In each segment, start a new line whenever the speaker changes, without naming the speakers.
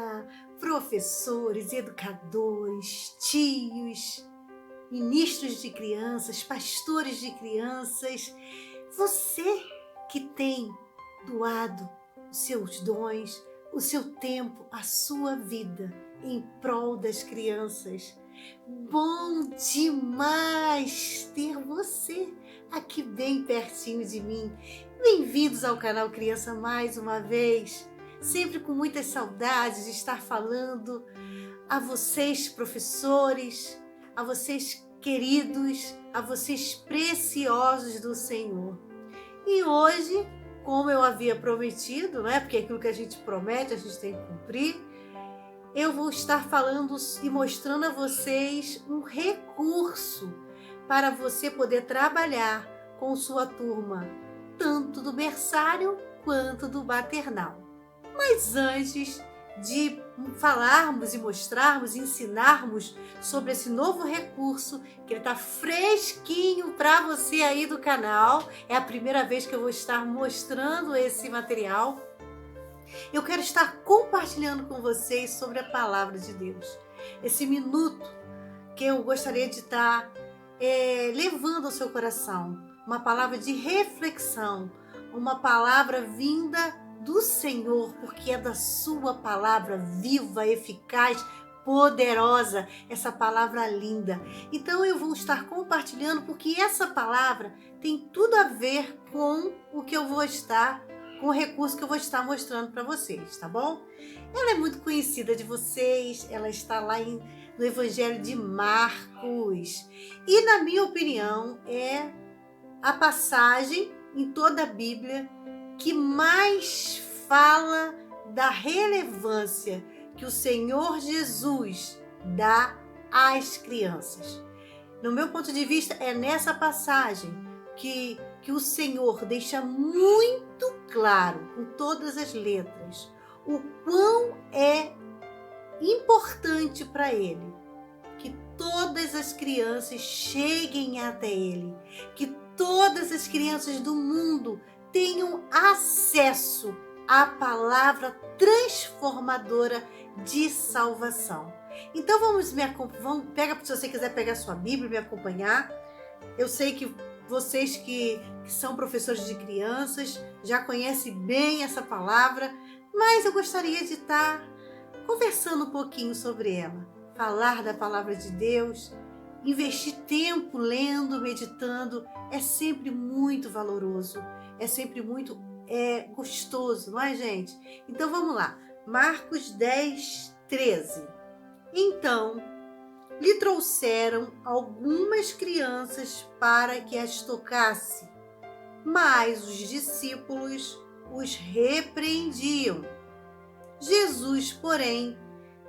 Olá, professores, educadores, tios, ministros de crianças, pastores de crianças, você que tem doado os seus dons, o seu tempo, a sua vida em prol das crianças. Bom demais ter você aqui bem pertinho de mim. Bem-vindos ao canal Criança mais uma vez. Sempre com muitas saudades de estar falando a vocês, professores, a vocês queridos, a vocês preciosos do Senhor. E hoje, como eu havia prometido, não é? Porque aquilo que a gente promete, a gente tem que cumprir, eu vou estar falando e mostrando a vocês um recurso para você poder trabalhar com sua turma, tanto do berçário quanto do maternal. Mas antes de falarmos e mostrarmos, ensinarmos sobre esse novo recurso, que ele está fresquinho para você aí do canal, é a primeira vez que eu vou estar mostrando esse material, eu quero estar compartilhando com vocês sobre a palavra de Deus. Esse minuto que eu gostaria de estar levando ao seu coração, uma palavra de reflexão, uma palavra vinda do Senhor, porque é da sua palavra viva, eficaz, poderosa, essa palavra linda. Então eu vou estar compartilhando porque essa palavra tem tudo a ver com o que eu vou estar, com o recurso que eu vou estar mostrando para vocês, tá bom? Ela é muito conhecida de vocês, ela está lá no Evangelho de Marcos. E na minha opinião é a passagem em toda a Bíblia que mais fala da relevância que o Senhor Jesus dá às crianças. No meu ponto de vista, é nessa passagem que o Senhor deixa muito claro, com todas as letras, o quão é importante para Ele que todas as crianças cheguem até Ele, que todas as crianças do mundo tenham acesso à palavra transformadora de salvação. Então se você quiser pegar sua Bíblia e me acompanhar. Eu sei que vocês que são professores de crianças já conhecem bem essa palavra, mas eu gostaria de estar conversando um pouquinho sobre ela, falar da palavra de Deus. Investir tempo lendo, meditando, é sempre muito valoroso, é sempre muito gostoso, não é, gente? Então vamos lá, Marcos 10, 13. Então, lhe trouxeram algumas crianças para que as tocasse, mas os discípulos os repreendiam. Jesus, porém,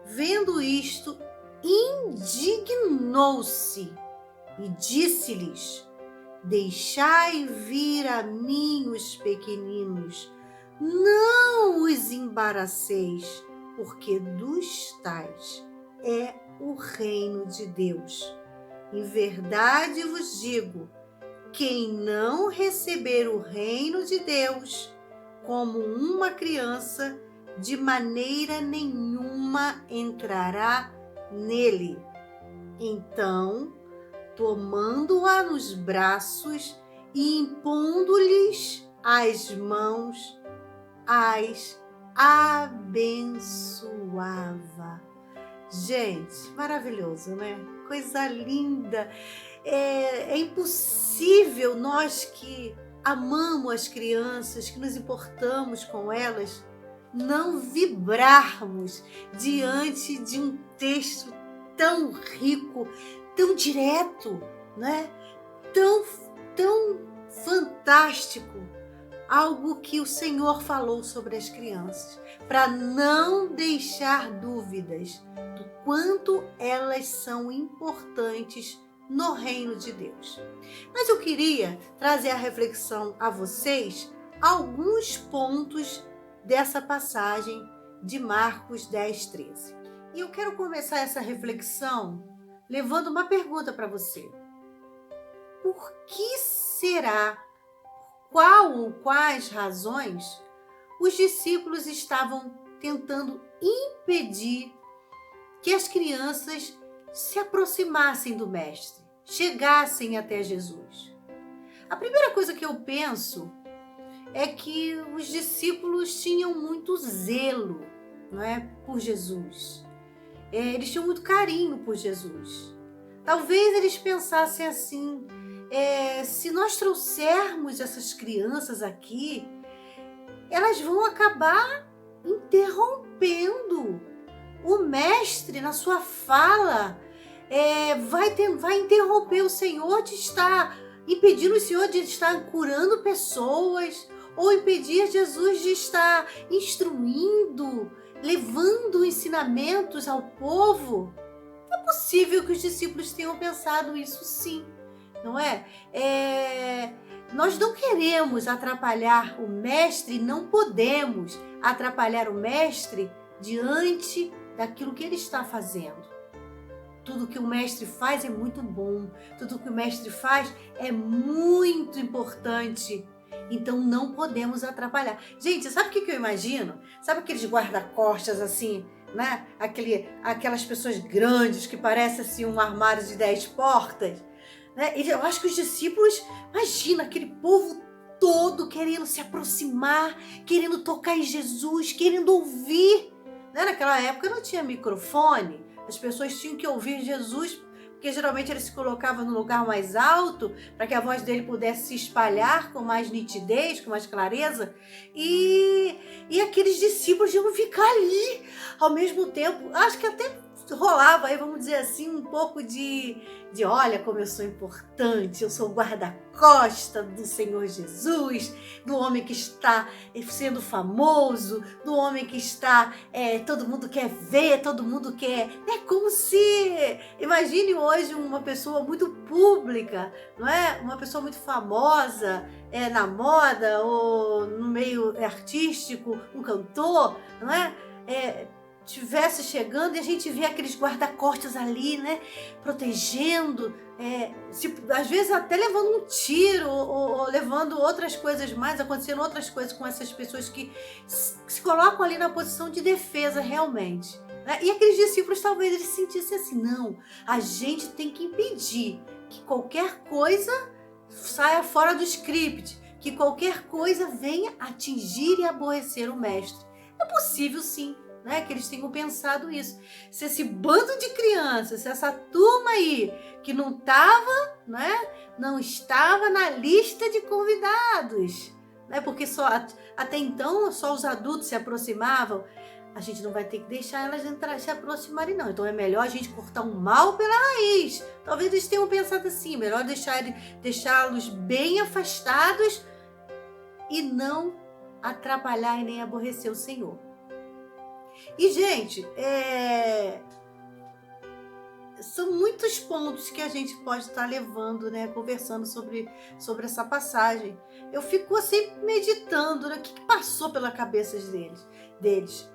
vendo isto, indignou-se e disse-lhes: deixai vir a mim os pequeninos, não os embaraceis, porque dos tais é o reino de Deus. Em verdade vos digo, quem não receber o reino de Deus como uma criança, de maneira nenhuma entrará nele. Então, tomando-a nos braços e impondo-lhes as mãos, as abençoava. Gente, maravilhoso, né? Coisa linda. É impossível nós que amamos as crianças, que nos importamos com elas, não vibrarmos diante de um texto tão rico, tão direto, né? Tão fantástico, algo que o Senhor falou sobre as crianças, para não deixar dúvidas do quanto elas são importantes no reino de Deus. Mas eu queria trazer a reflexão a vocês alguns pontos dessa passagem de Marcos 10, 13. E eu quero começar essa reflexão levando uma pergunta para você. Por que será, quais razões os discípulos estavam tentando impedir que as crianças se aproximassem do Mestre, chegassem até Jesus. A primeira coisa que eu penso é que os discípulos tinham muito zelo, não é, por Jesus. Eles tinham muito carinho por Jesus. Talvez eles pensassem assim, se nós trouxermos essas crianças aqui, elas vão acabar interrompendo o Mestre na sua fala, vai interromper o Senhor de estar, impedindo o Senhor de estar curando pessoas, ou impedir Jesus de estar instruindo, levando ensinamentos ao povo. É possível que os discípulos tenham pensado isso, sim, não é? Nós não queremos atrapalhar o Mestre, não podemos atrapalhar o Mestre diante daquilo que ele está fazendo. Tudo que o Mestre faz é muito bom, tudo que o Mestre faz é muito importante. Então não podemos atrapalhar. Gente, sabe o que eu imagino? Sabe aqueles guarda-costas assim, né? Aquelas pessoas grandes que parecem assim um armário de 10 portas, né? Eu acho que os discípulos, imagina aquele povo todo querendo se aproximar, querendo tocar em Jesus, querendo ouvir. Né? Naquela época não tinha microfone, as pessoas tinham que ouvir Jesus, porque geralmente ele se colocava no lugar mais alto para que a voz dele pudesse se espalhar com mais nitidez, com mais clareza. E aqueles discípulos iam ficar ali ao mesmo tempo. Acho que até rolava aí, vamos dizer assim, um pouco de olha como eu sou importante, eu sou o guarda-costa do Senhor Jesus, do homem que está sendo famoso, do homem que está, todo mundo quer ver, todo mundo quer, é como se, imagine hoje uma pessoa muito pública, não é? Uma pessoa muito famosa, na moda ou no meio artístico, um cantor, não é? Estivesse chegando e a gente vê aqueles guarda-costas ali, né, protegendo, às vezes até levando um tiro ou levando outras coisas mais, acontecendo outras coisas com essas pessoas que se colocam ali na posição de defesa realmente. Né? E aqueles discípulos talvez eles sentissem assim, não, a gente tem que impedir que qualquer coisa saia fora do script, que qualquer coisa venha atingir e aborrecer o Mestre. É possível sim, né, que eles tenham pensado isso. Se esse bando de crianças, se essa turma aí que não estava na lista de convidados, né, porque até então só os adultos se aproximavam, a gente não vai ter que deixar elas se aproximarem não. Então é melhor a gente cortar o mal pela raiz. Talvez eles tenham pensado assim, melhor deixá-los bem afastados e não atrapalhar e nem aborrecer o Senhor. E, gente, são muitos pontos que a gente pode estar levando, né, conversando sobre essa passagem. Eu fico assim meditando, né, o que passou pela cabeça deles.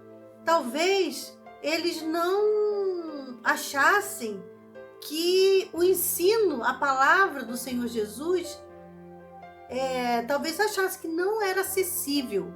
Talvez eles não achassem que o ensino, a palavra do Senhor Jesus, talvez achassem que não era acessível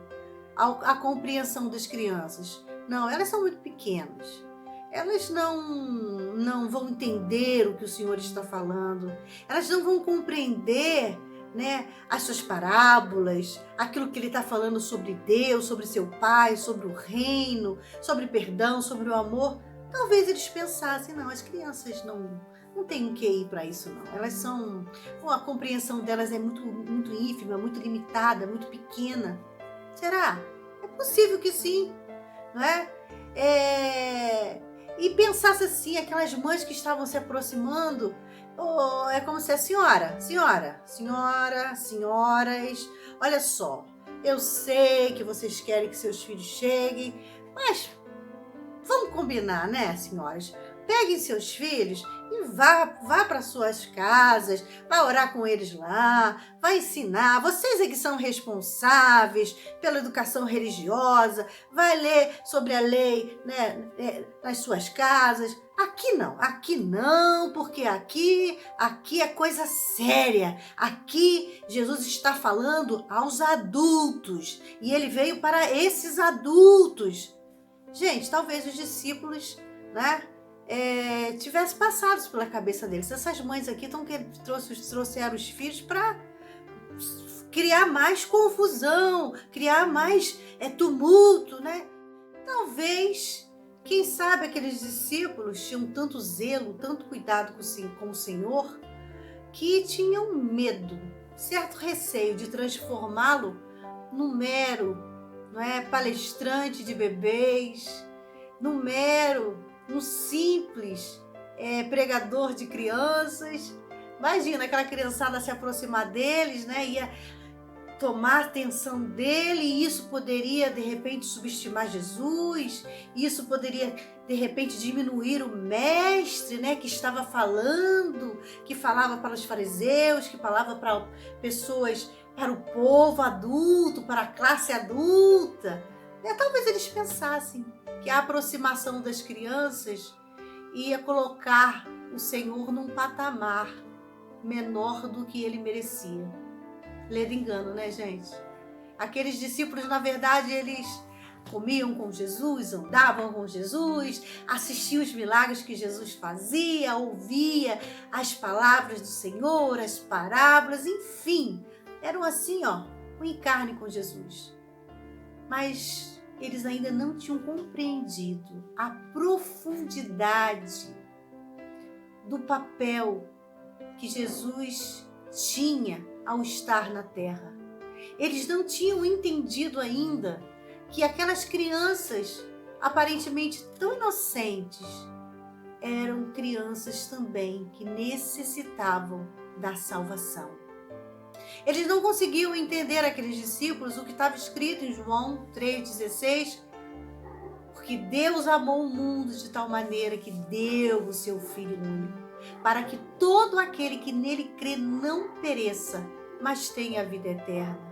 à compreensão das crianças. Não, elas são muito pequenas. Elas não vão entender o que o Senhor está falando. Elas não vão compreender, né, as suas parábolas, aquilo que Ele está falando sobre Deus, sobre seu Pai, sobre o reino, sobre perdão, sobre o amor. Talvez eles pensassem, não, as crianças não têm que ir para isso, não. Elas são... a compreensão delas é muito, muito ínfima, muito limitada, muito pequena. Será? É possível que sim. Não é? E pensasse assim, aquelas mães que estavam se aproximando, é como se senhoras, olha só, eu sei que vocês querem que seus filhos cheguem, mas vamos combinar, né, senhoras? Peguem seus filhos e vá para suas casas, vai orar com eles lá, vai ensinar. Vocês é que são responsáveis pela educação religiosa, vai ler sobre a lei, né, nas suas casas. Aqui não, porque aqui é coisa séria. Aqui Jesus está falando aos adultos e Ele veio para esses adultos. Gente, talvez os discípulos, né, tivessem passado pela cabeça deles. Essas mães aqui trouxeram os filhos para criar mais confusão, criar mais tumulto, né? Talvez, quem sabe aqueles discípulos tinham tanto zelo, tanto cuidado com o Senhor, que tinham medo, certo receio de transformá-lo num mero, não é, palestrante de bebês, num simples pregador de crianças. Imagina aquela criançada se aproximar deles, né? Ia tomar a atenção dele, e isso poderia de repente subestimar Jesus, isso poderia de repente diminuir o mestre, né, que estava falando, que falava para os fariseus, que falava para pessoas, para o povo adulto, para a classe adulta. Talvez eles pensassem que a aproximação das crianças ia colocar o Senhor num patamar menor do que ele merecia. Ledo engano, né, gente? Aqueles discípulos, na verdade, eles comiam com Jesus, andavam com Jesus, assistiam os milagres que Jesus fazia, ouvia as palavras do Senhor, as parábolas, enfim, eram assim, um encarne com Jesus. Mas eles ainda não tinham compreendido a profundidade do papel que Jesus tinha ao estar na terra. Eles não tinham entendido ainda que aquelas crianças, aparentemente tão inocentes, eram crianças também que necessitavam da salvação. Eles não conseguiam entender, aqueles discípulos, o que estava escrito em João 3,16, porque Deus amou o mundo de tal maneira que deu o seu Filho único, para que todo aquele que nele crê não pereça, mas tenha a vida eterna.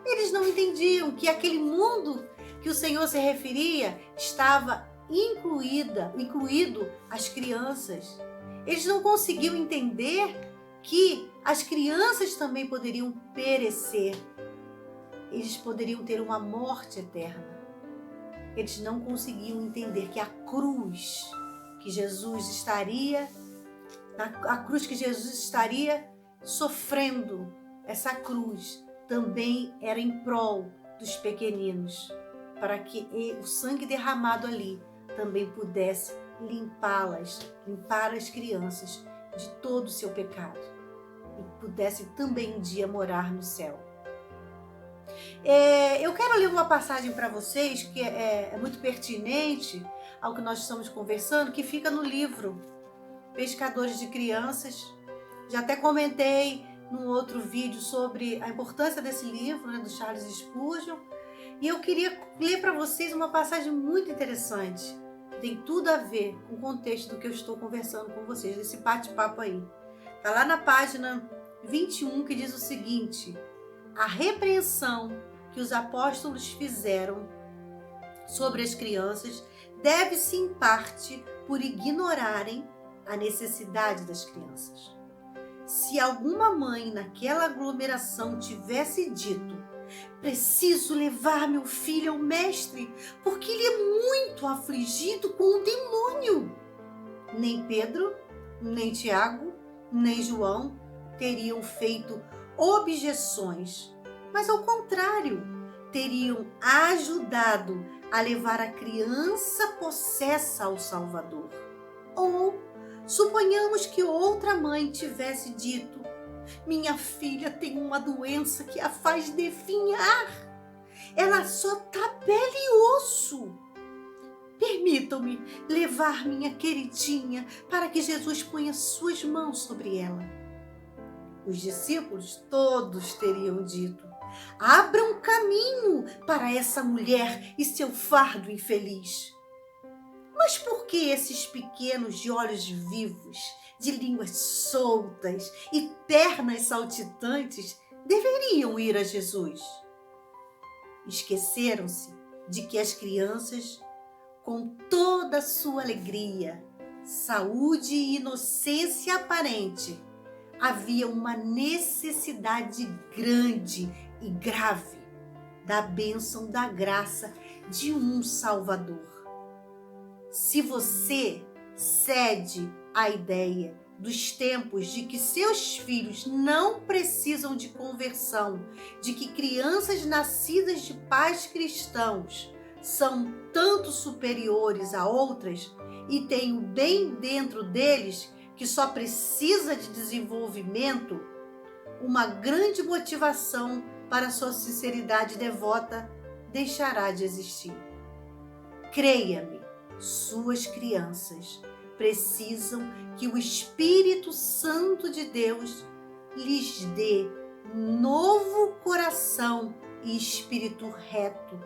Eles não entendiam que aquele mundo que o Senhor se referia estava incluído as crianças. Eles não conseguiam entender que as crianças também poderiam perecer. Eles poderiam ter uma morte eterna. Eles não conseguiam entender que a cruz que Jesus estaria sofrendo, essa cruz também era em prol dos pequeninos, para que o sangue derramado ali também pudesse limpar as crianças de todo o seu pecado e pudesse também um dia morar no céu. Eu quero ler uma passagem para vocês que é muito pertinente ao que nós estamos conversando, que fica no livro Pescadores de Crianças. Já até comentei num outro vídeo sobre a importância desse livro, né, do Charles Spurgeon. E eu queria ler para vocês uma passagem muito interessante, que tem tudo a ver com o contexto do que eu estou conversando com vocês, desse bate-papo aí. Está lá na página 21, que diz o seguinte: a repreensão que os apóstolos fizeram sobre as crianças deve-se em parte por ignorarem a necessidade das crianças. Se alguma mãe naquela aglomeração tivesse dito: preciso levar meu filho ao mestre, porque ele é muito afligido com o demônio, nem Pedro, nem Tiago, nem João teriam feito objeções, mas ao contrário, teriam ajudado a levar a criança possessa ao Salvador. Ou suponhamos que outra mãe tivesse dito: minha filha tem uma doença que a faz definhar. Ela só tá pele e osso. Permitam-me levar minha queridinha para que Jesus ponha suas mãos sobre ela. Os discípulos todos teriam dito: abram caminho para essa mulher e seu fardo infeliz. Mas por que esses pequenos de olhos vivos, de línguas soltas e pernas saltitantes deveriam ir a Jesus? Esqueceram-se de que as crianças, com toda a sua alegria, saúde e inocência aparente, havia uma necessidade grande e grave da bênção da graça de um Salvador. Se você cede à ideia dos tempos de que seus filhos não precisam de conversão, de que crianças nascidas de pais cristãos são tanto superiores a outras e têm o bem dentro deles que só precisa de desenvolvimento, uma grande motivação para sua sinceridade devota deixará de existir. Creia-me, suas crianças precisam que o Espírito Santo de Deus lhes dê novo coração e espírito reto,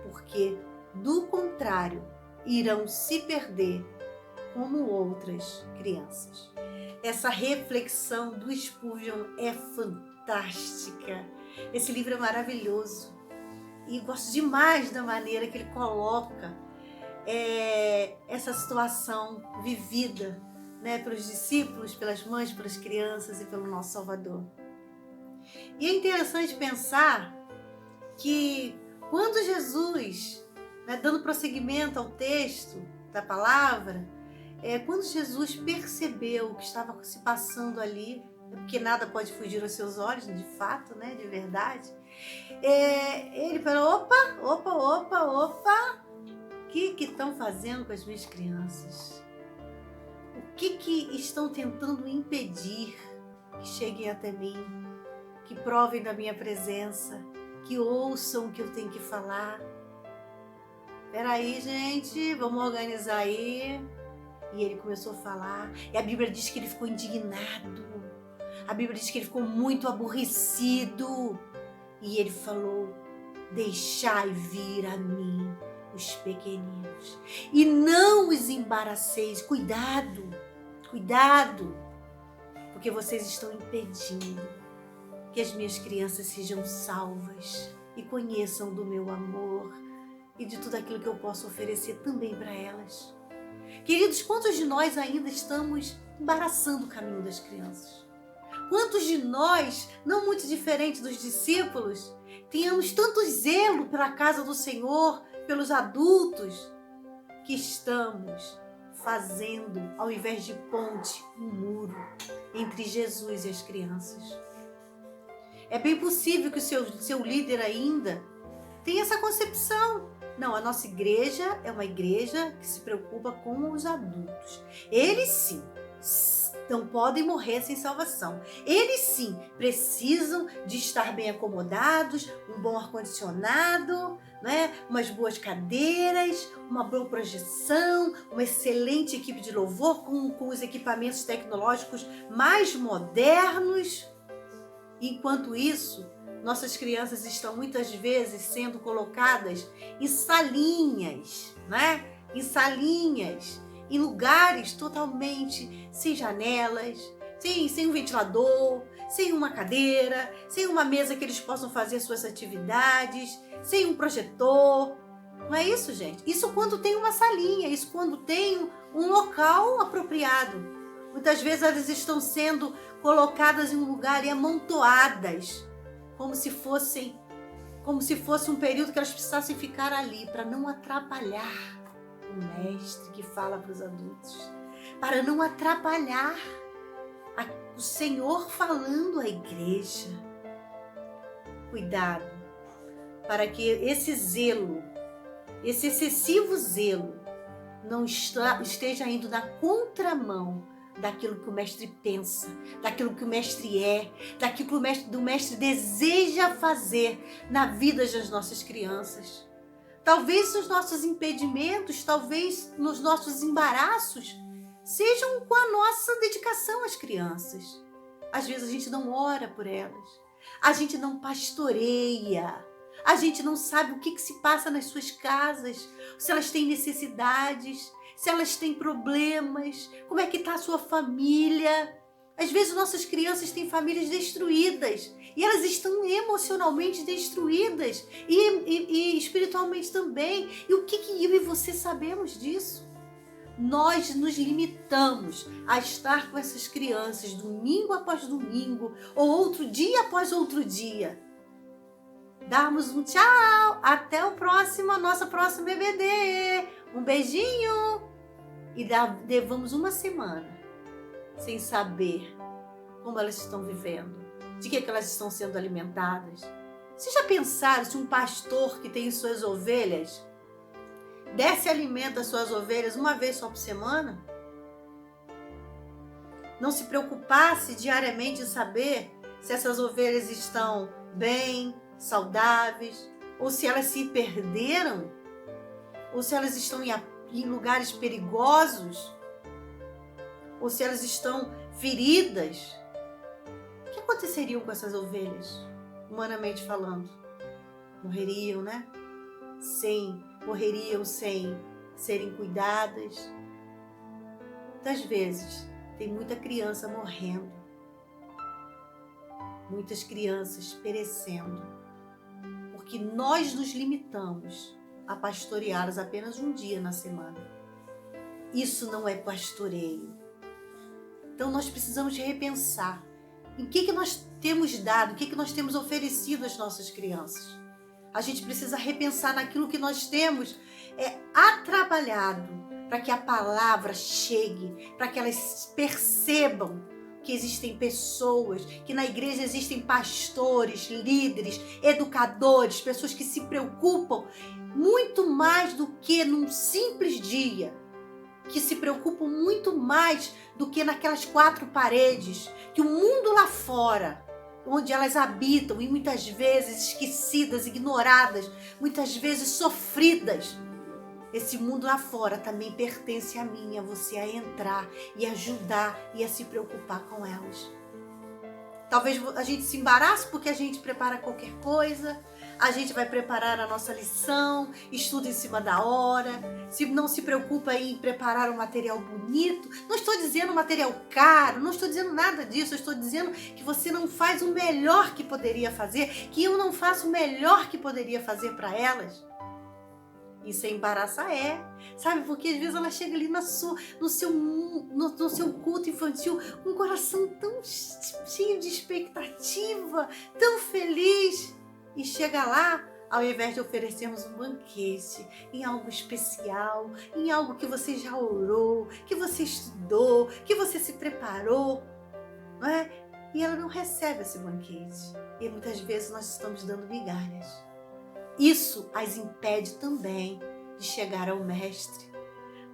porque, do contrário, irão se perder como outras crianças. Essa reflexão do Spurgeon é fantástica. Esse livro é maravilhoso e gosto demais da maneira que ele coloca essa situação vivida, né, pelos discípulos, pelas mães, pelas crianças e pelo nosso Salvador. E é interessante pensar que quando Jesus, né, dando prosseguimento ao texto da palavra, quando Jesus percebeu o que estava se passando ali, porque nada pode fugir aos seus olhos, de fato, né, de verdade, ele falou, opa, o que estão fazendo com as minhas crianças? O que estão tentando impedir que cheguem até mim, que provem da minha presença, que ouçam o que eu tenho que falar? Peraí, gente, vamos organizar aí. E ele começou a falar, e a Bíblia diz que ele ficou indignado, a Bíblia diz que ele ficou muito aborrecido, e ele falou, deixai vir a mim os pequeninos, e não os embaraceis, cuidado, porque vocês estão impedindo que as minhas crianças sejam salvas e conheçam do meu amor e de tudo aquilo que eu posso oferecer também para elas. Queridos, quantos de nós ainda estamos embaraçando o caminho das crianças? Quantos de nós, não muito diferente dos discípulos, tenhamos tanto zelo pela casa do Senhor, pelos adultos, que estamos fazendo, ao invés de ponte, um muro entre Jesus e as crianças? É bem possível que o seu líder ainda tenha essa concepção. Não, a nossa igreja é uma igreja que se preocupa com os adultos. Eles sim não podem morrer sem salvação. Eles sim precisam de estar bem acomodados, um bom ar-condicionado, né? Umas boas cadeiras, uma boa projeção, uma excelente equipe de louvor com os equipamentos tecnológicos mais modernos. Enquanto isso, nossas crianças estão muitas vezes sendo colocadas em salinhas, né? Em salinhas, em lugares totalmente sem janelas, sem um ventilador, sem uma cadeira, sem uma mesa que eles possam fazer suas atividades, sem um projetor. Não é isso, gente? Isso quando tem uma salinha, isso quando tem um local apropriado. Muitas vezes elas estão sendo colocadas em um lugar e amontoadas, como se fosse um período que elas precisassem ficar ali para não atrapalhar o mestre que fala para os adultos, para não atrapalhar o Senhor falando à igreja. Cuidado, para que esse zelo, esse excessivo zelo, não esteja indo na contramão daquilo que o mestre pensa, daquilo que o mestre é, daquilo que o mestre deseja fazer na vida das nossas crianças. Talvez os nossos impedimentos, talvez nos nossos embaraços, sejam com a nossa dedicação às crianças. Às vezes a gente não ora por elas, a gente não pastoreia, a gente não sabe o que se passa nas suas casas, se elas têm necessidades, se elas têm problemas, como é que está a sua família. Às vezes nossas crianças têm famílias destruídas e elas estão emocionalmente destruídas e espiritualmente também. E o que eu e você sabemos disso? Nós nos limitamos a estar com essas crianças domingo após domingo ou outro dia após outro dia. Darmos um tchau, até a nossa próxima EBD. Um beijinho! e levamos uma semana sem saber como elas estão vivendo, de que elas estão sendo alimentadas. Vocês já pensaram se um pastor que tem suas ovelhas desse alimento às suas ovelhas uma vez só por semana? Não se preocupasse diariamente em saber se essas ovelhas estão bem, saudáveis, ou se elas se perderam, ou se elas estão em lugares perigosos, ou se elas estão feridas. O que aconteceria com essas ovelhas, humanamente falando? Morreriam, né? Morreriam sem serem cuidadas. Muitas vezes tem muita criança morrendo, muitas crianças perecendo, porque nós nos limitamos a pastoreá-las apenas um dia na semana. Isso não é pastoreio. Então nós precisamos repensar em que nós temos dado, o que nós temos oferecido às nossas crianças. A gente precisa repensar naquilo que nós temos trabalhado para que a palavra chegue, para que elas percebam que existem pessoas, que na igreja existem pastores, líderes, educadores, pessoas que se preocupam muito mais do que num simples dia, que se preocupam muito mais do que naquelas quatro paredes, que o mundo lá fora, onde elas habitam, e muitas vezes esquecidas, ignoradas, muitas vezes sofridas, esse mundo lá fora também pertence a mim, a você, a entrar e ajudar e a se preocupar com elas. Talvez a gente se embarace porque a gente prepara qualquer coisa, a gente vai preparar a nossa lição, estuda em cima da hora, não se preocupa em preparar um material bonito. Não estou dizendo material caro, não estou dizendo nada disso, eu estou dizendo que você não faz o melhor que poderia fazer, que eu não faço o melhor que poderia fazer para elas. Isso é embaraçar, sabe? Porque às vezes ela chega ali no seu culto infantil com um coração tão cheio de expectativa, tão feliz, e chega lá, ao invés de oferecermos um banquete, em algo especial, em algo que você já orou, que você estudou, que você se preparou, não é? E ela não recebe esse banquete. E muitas vezes nós estamos dando migalhas. Isso as impede também de chegar ao Mestre.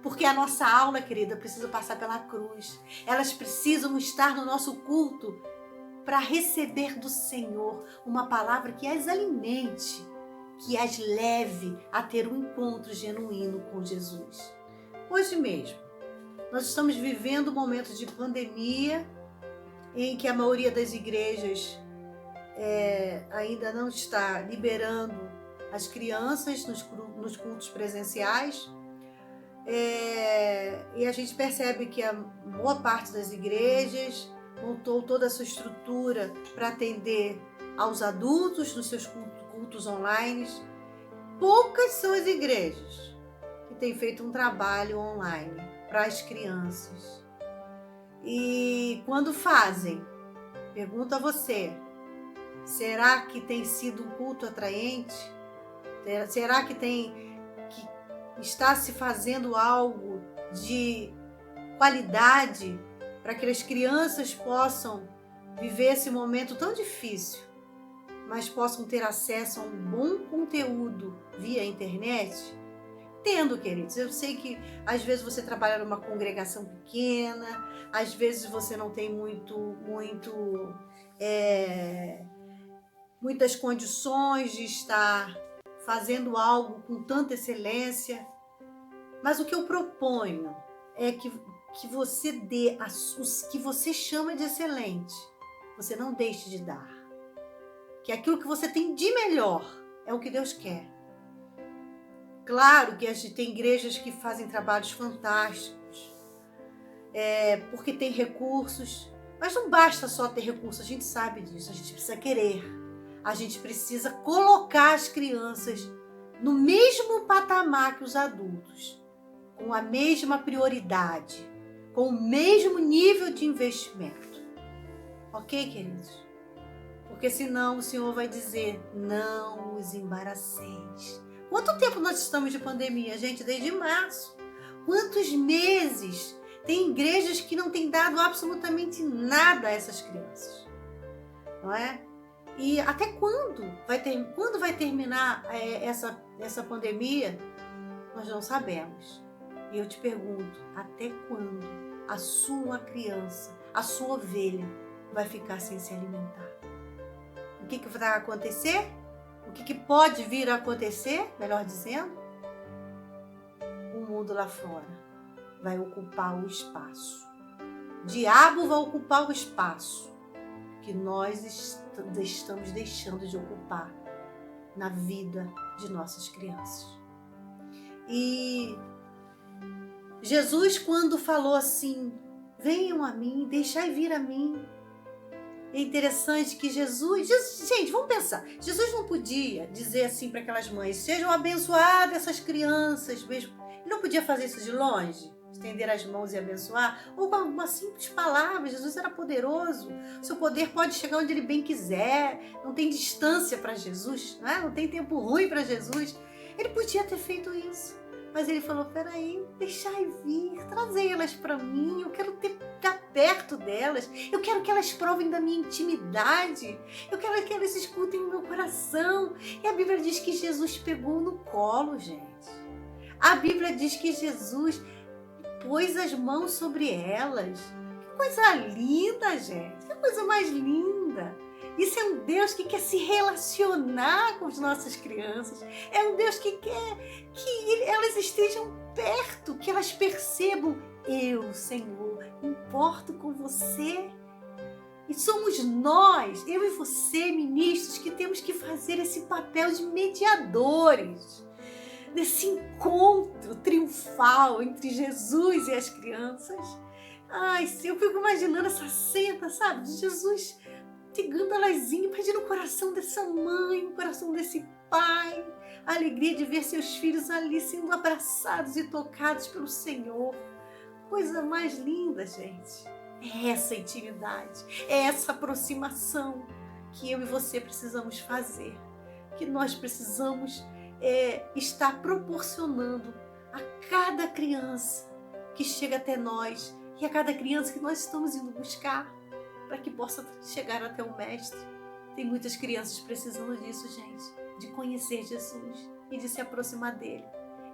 Porque a nossa aula, querida, precisa passar pela cruz. Elas precisam estar no nosso culto para receber do Senhor uma palavra que as alimente, que as leve a ter um encontro genuíno com Jesus. Hoje mesmo, nós estamos vivendo um momento de pandemia em que a maioria das igrejas ainda não está liberando as crianças nos cultos presenciais, e a gente percebe que a boa parte das igrejas montou toda a sua estrutura para atender aos adultos nos seus cultos online. Poucas são as igrejas que têm feito um trabalho online para as crianças. E quando fazem, pergunto a você, será que tem sido um culto atraente? Será que está se fazendo algo de qualidade para que as crianças possam viver esse momento tão difícil, mas possam ter acesso a um bom conteúdo via internet? Entendo, queridos, eu sei que às vezes você trabalha numa congregação pequena, às vezes você não tem muitas condições de estar fazendo algo com tanta excelência, mas o que eu proponho é que você dê o que você chama de excelente, você não deixe de dar. Que aquilo que você tem de melhor é o que Deus quer. Claro que a gente tem igrejas que fazem trabalhos fantásticos, porque tem recursos, mas não basta só ter recursos, a gente sabe disso, a gente precisa querer. A gente precisa colocar as crianças no mesmo patamar que os adultos, com a mesma prioridade, com o mesmo nível de investimento. Ok, queridos? Porque senão o Senhor vai dizer, não os embaraceis. Quanto tempo nós estamos de pandemia, gente? Desde março. Quantos meses? Tem igrejas que não têm dado absolutamente nada a essas crianças, não é? E até quando vai terminar essa pandemia? Nós não sabemos. E eu te pergunto, até quando a sua criança, a sua ovelha, vai ficar sem se alimentar? O que vai acontecer? O que pode vir a acontecer, melhor dizendo? O mundo lá fora vai ocupar o espaço. O diabo vai ocupar o espaço que nós estamos deixando de ocupar na vida de nossas crianças. E Jesus, quando falou assim, venham a mim, deixai vir a mim. É interessante que Jesus, gente, vamos pensar, Jesus não podia dizer assim para aquelas mães, sejam abençoadas essas crianças, mesmo. Ele não podia fazer isso de longe, estender as mãos e abençoar, ou com uma simples palavra. Jesus era poderoso, o seu poder pode chegar onde ele bem quiser, não tem distância para Jesus, né? Não tem tempo ruim para Jesus. Ele podia ter feito isso, mas ele falou, peraí, deixai vir, trazei elas para mim, eu quero estar perto delas, eu quero que elas provem da minha intimidade, eu quero que elas escutem o meu coração. E a Bíblia diz que Jesus pegou no colo, gente. A Bíblia diz que Jesus pôs as mãos sobre elas. Que coisa linda, gente, que coisa mais linda. Isso é um Deus que quer se relacionar com as nossas crianças. É um Deus que quer que elas estejam perto, que elas percebam, eu, Senhor, importo com você. E somos nós, eu e você, ministros, que temos que fazer esse papel de mediadores desse encontro triunfal entre Jesus e as crianças. Ai, eu fico imaginando essa cena, sabe, de Jesus pegando elazinho, pedindo o coração dessa mãe, o coração desse pai, a alegria de ver seus filhos ali sendo abraçados e tocados pelo Senhor. Coisa mais linda, gente. É essa intimidade, é essa aproximação que eu e você precisamos fazer, que nós precisamos estar proporcionando a cada criança que chega até nós e a cada criança que nós estamos indo buscar, para que possa chegar até o Mestre. Tem muitas crianças precisando disso, gente, de conhecer Jesus e de se aproximar dele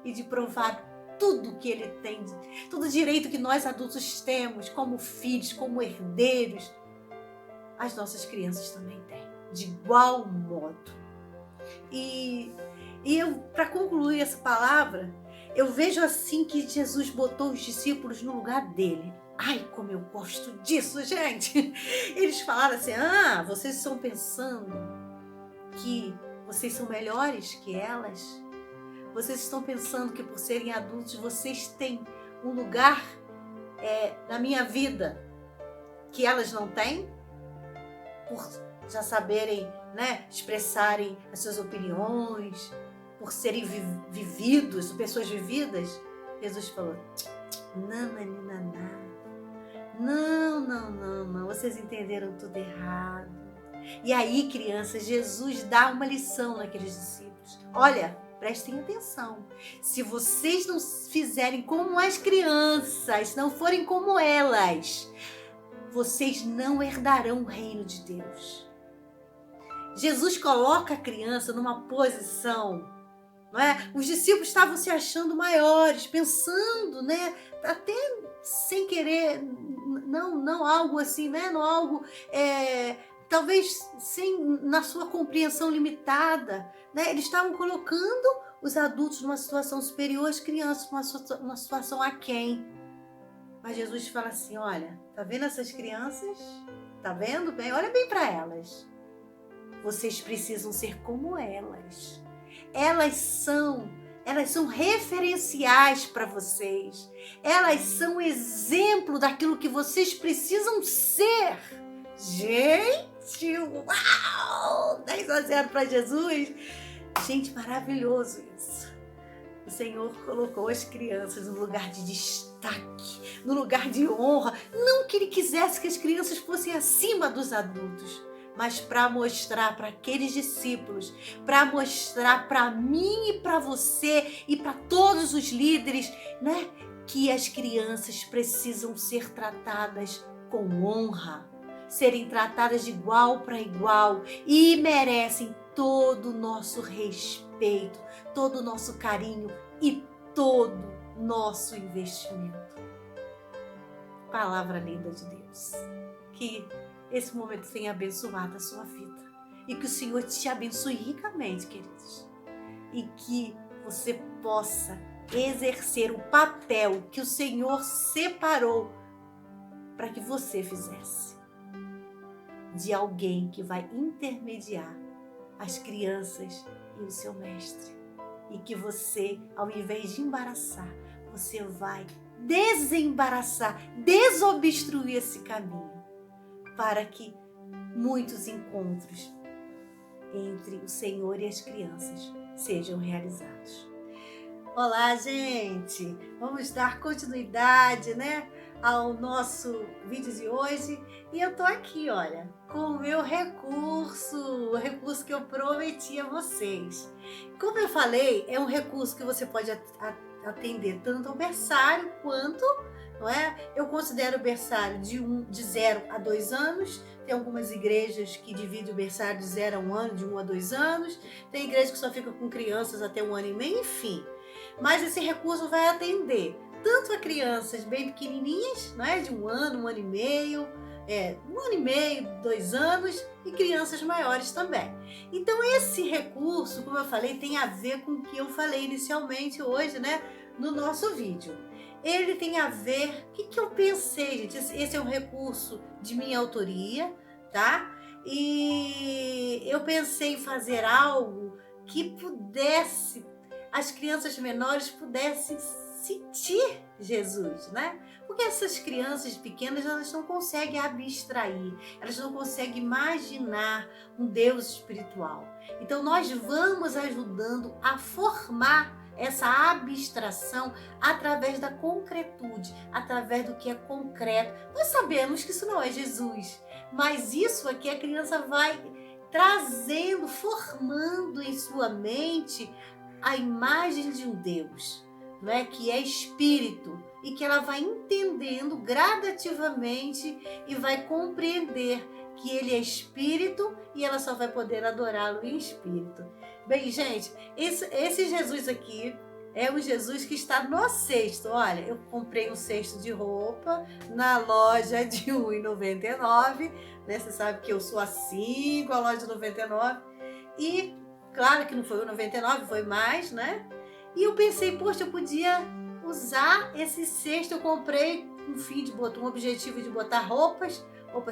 e de provar tudo que ele tem, todo o direito que nós adultos temos como filhos, como herdeiros. As nossas crianças também têm, de igual modo. E eu, para concluir essa palavra, eu vejo assim que Jesus botou os discípulos no lugar dele. Ai, como eu gosto disso, gente! Eles falaram assim, vocês estão pensando que vocês são melhores que elas? Vocês estão pensando que por serem adultos vocês têm um lugar na minha vida que elas não têm? Por já saberem, né, expressarem as suas opiniões, por serem vividos, pessoas vividas? Jesus falou, não, vocês entenderam tudo errado. E aí, crianças, Jesus dá uma lição naqueles discípulos. Olha, prestem atenção. Se vocês não fizerem como as crianças, não forem como elas, vocês não herdarão o reino de Deus. Jesus coloca a criança numa posição, não é? Os discípulos estavam se achando maiores, pensando, né? Até sem querer, não algo assim, né? Não algo, talvez na sua compreensão limitada, né? Eles estavam colocando os adultos numa situação superior, as crianças numa situação aquém. Mas Jesus fala assim, olha, tá vendo essas crianças? Tá vendo bem? Olha bem para elas. Vocês precisam ser como elas. Elas são referenciais para vocês. Elas são exemplo daquilo que vocês precisam ser. Gente, uau! 10-0 para Jesus. Gente, maravilhoso isso. O Senhor colocou as crianças no lugar de destaque, no lugar de honra. Não que Ele quisesse que as crianças fossem acima dos adultos, mas para mostrar para aqueles discípulos, para mostrar para mim e para você e para todos os líderes, né, que as crianças precisam ser tratadas com honra, serem tratadas de igual para igual e merecem todo o nosso respeito, todo o nosso carinho e todo o nosso investimento. Palavra linda de Deus. Que esse momento tenha abençoado a sua vida e que o Senhor te abençoe ricamente, queridos, e que você possa exercer o papel que o Senhor separou para que você fizesse, de alguém que vai intermediar as crianças e o seu mestre, e que você, ao invés de embaraçar, você vai desembaraçar, desobstruir esse caminho, para que muitos encontros entre o Senhor e as crianças sejam realizados. Olá, gente! Vamos dar continuidade, ao nosso vídeo de hoje. E eu tô aqui, olha, com o meu recurso, o recurso que eu prometi a vocês. Como eu falei, é um recurso que você pode atender tanto ao berçário quanto, não é? Eu considero o berçário de 0 a 2 anos. Tem algumas igrejas que dividem o berçário de 0 a 1 ano, de 1 a 2 anos. Tem igreja que só fica com crianças até 1 ano e meio, enfim. Mas esse recurso vai atender tanto a crianças bem pequenininhas, de 1 ano, 1 ano e meio, 1 ano e meio, 2 anos, e crianças maiores também. Então esse recurso, como eu falei, tem a ver com o que eu falei inicialmente hoje, no nosso vídeo. Ele tem a ver, o que eu pensei, gente? Esse é um recurso de minha autoria, tá? E eu pensei em fazer algo que pudesse, as crianças menores pudessem sentir Jesus, Porque essas crianças pequenas, elas não conseguem abstrair, elas não conseguem imaginar um Deus espiritual. Então nós vamos ajudando a formar essa abstração através da concretude, através do que é concreto. Nós sabemos que isso não é Jesus, mas isso aqui a criança vai trazendo, formando em sua mente a imagem de um Deus, que é espírito, e que ela vai entendendo gradativamente e vai compreender que ele é espírito e ela só vai poder adorá-lo em espírito. Bem, gente, esse Jesus aqui é o Jesus que está no cesto. Olha, eu comprei um cesto de roupa na loja de R$1,99, Você sabe que eu sou assim com a loja de 99. E claro que não foi R$1,99, foi mais, E eu pensei, poxa, eu podia usar esse cesto. Eu comprei um objetivo de botar roupas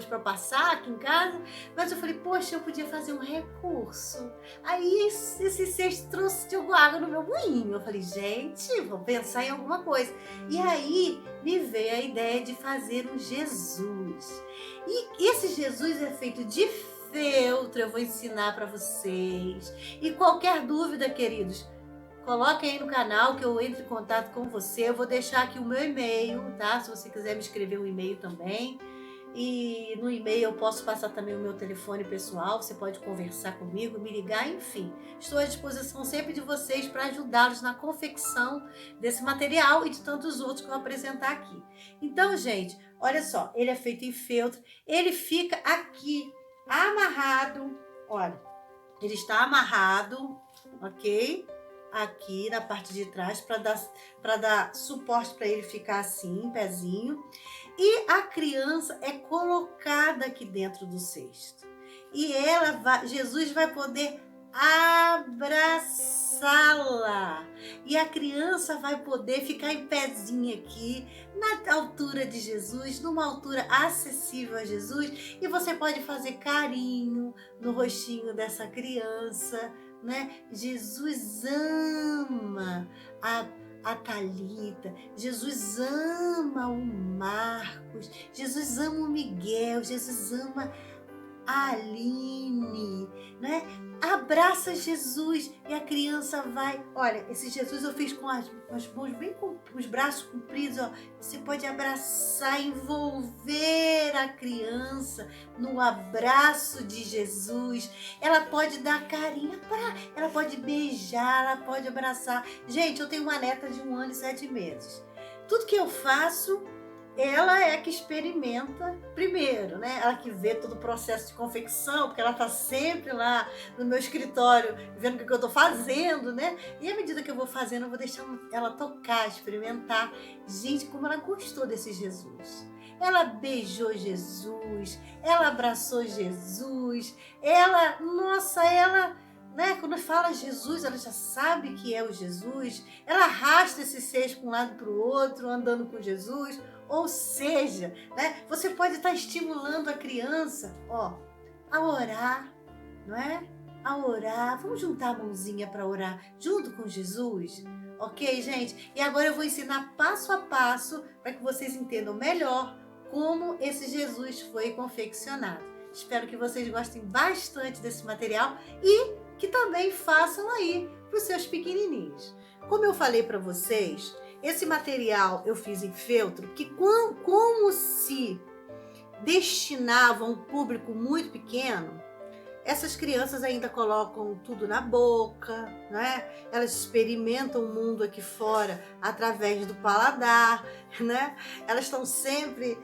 para passar aqui em casa, mas eu falei, poxa, eu podia fazer um recurso. Aí esse cesto trouxe de água no meu moinho. Eu falei, gente, vou pensar em alguma coisa. E aí me veio a ideia de fazer um Jesus. E esse Jesus é feito de feltro, eu vou ensinar para vocês. E qualquer dúvida, queridos, coloque aí no canal que eu entro em contato com você. Eu vou deixar aqui o meu e-mail, tá? Se você quiser me escrever um e-mail também. E no e-mail eu posso passar também o meu telefone pessoal, você pode conversar comigo, me ligar, enfim. Estou à disposição sempre de vocês para ajudá-los na confecção desse material e de tantos outros que eu vou apresentar aqui. Então, gente, olha só, ele é feito em feltro, ele fica aqui amarrado, olha, ele está amarrado, ok? Aqui na parte de trás, para dar suporte para ele ficar assim, pezinho. E a criança é colocada aqui dentro do cesto. E Jesus vai poder abraçá-la. E a criança vai poder ficar em pezinho aqui, na altura de Jesus, numa altura acessível a Jesus. E você pode fazer carinho no rostinho dessa criança, Jesus ama a Thalita, Jesus ama o Marcos, Jesus ama o Miguel, Jesus ama a Aline, Abraça Jesus e a criança vai. Olha, esse Jesus eu fiz com as mãos bem com os braços compridos, ó. Você pode abraçar, envolver a criança no abraço de Jesus. Ela pode dar carinho, ela pode beijar, ela pode abraçar. Gente, eu tenho uma neta de 1 ano e 7 meses. Tudo que eu faço, ela é que experimenta primeiro, né? Ela que vê todo o processo de confecção, porque ela está sempre lá no meu escritório, vendo o que eu estou fazendo, né? E à medida que eu vou fazendo, eu vou deixando ela tocar, experimentar. Gente, como ela gostou desse Jesus. Ela beijou Jesus, ela abraçou Jesus, ela, né, quando fala Jesus, ela já sabe que é o Jesus, ela arrasta esses seis para um lado e para o outro, andando com Jesus. Ou seja, né, você pode estar estimulando a criança, a orar, não é? A orar. Vamos juntar a mãozinha para orar junto com Jesus? Ok, gente? E agora eu vou ensinar passo a passo para que vocês entendam melhor como esse Jesus foi confeccionado. Espero que vocês gostem bastante desse material e que também façam aí para os seus pequenininhos. Como eu falei para vocês, esse material eu fiz em feltro, que como se destinava a um público muito pequeno, essas crianças ainda colocam tudo na boca, né? Elas experimentam o mundo aqui fora através do paladar, né? Elas estão sempre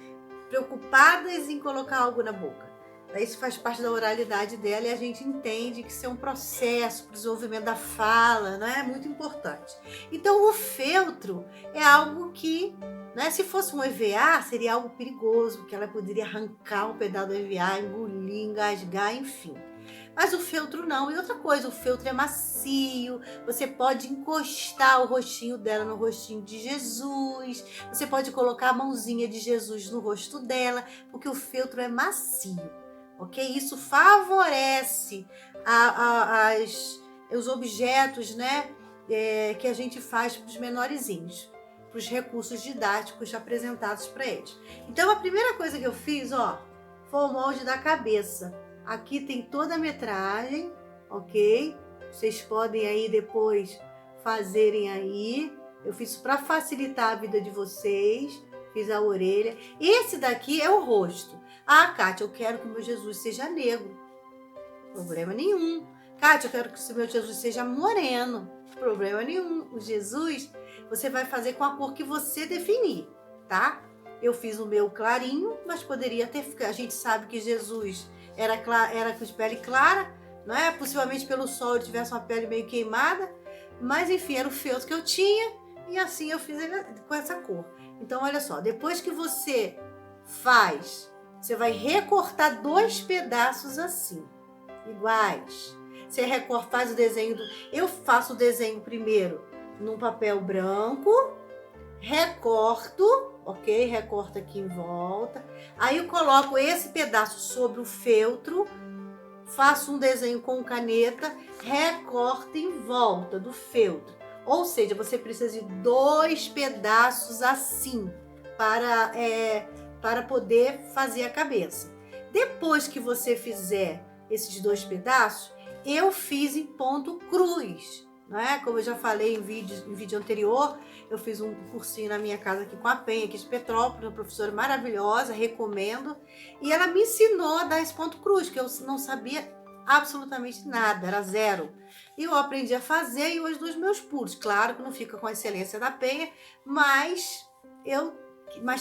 preocupadas em colocar algo na boca. Isso faz parte da oralidade dela e a gente entende que isso é um processo para o desenvolvimento da fala, não é? Muito importante. Então, o feltro é algo que, né, se fosse um EVA, seria algo perigoso, porque ela poderia arrancar um pedaço do EVA, engolir, engasgar, enfim. Mas o feltro não. E outra coisa, o feltro é macio, você pode encostar o rostinho dela no rostinho de Jesus, você pode colocar a mãozinha de Jesus no rosto dela, porque o feltro é macio. Ok? Isso favorece os objetos, né, que a gente faz para os menorzinhos, para os recursos didáticos apresentados para eles. Então, a primeira coisa que eu fiz, foi o molde da cabeça. Aqui tem toda a metragem, ok? Vocês podem aí depois fazerem aí. Eu fiz para facilitar a vida de vocês. Fiz a orelha. Esse daqui é o rosto. Ah, Kátia, eu quero que o meu Jesus seja negro. Problema nenhum. Kátia, eu quero que o meu Jesus seja moreno. Problema nenhum. O Jesus, você vai fazer com a cor que você definir, tá? Eu fiz o meu clarinho, mas poderia ter ficado. A gente sabe que Jesus era com pele clara, não é? Possivelmente pelo sol ele tivesse uma pele meio queimada. Mas, enfim, era o feltro que eu tinha. E assim eu fiz ele com essa cor. Então, olha só. Depois que você faz... Você vai recortar 2 pedaços assim, iguais. Você faz o desenho eu faço o desenho primeiro num papel branco, recorto, ok? Recorto aqui em volta. Aí eu coloco esse pedaço sobre o feltro, faço um desenho com caneta, recorto em volta do feltro. Ou seja, você precisa de 2 pedaços assim para poder fazer a cabeça. Depois que você fizer esses 2 pedaços, eu fiz em ponto cruz, né? Como eu já falei em vídeo anterior, eu fiz um cursinho na minha casa aqui com a Penha, aqui de Petrópolis, uma professora maravilhosa, recomendo. E ela me ensinou a dar esse ponto cruz, que eu não sabia absolutamente nada, era zero. E eu aprendi a fazer e hoje dou os meus pulos. Claro que não fica com a excelência da Penha, mas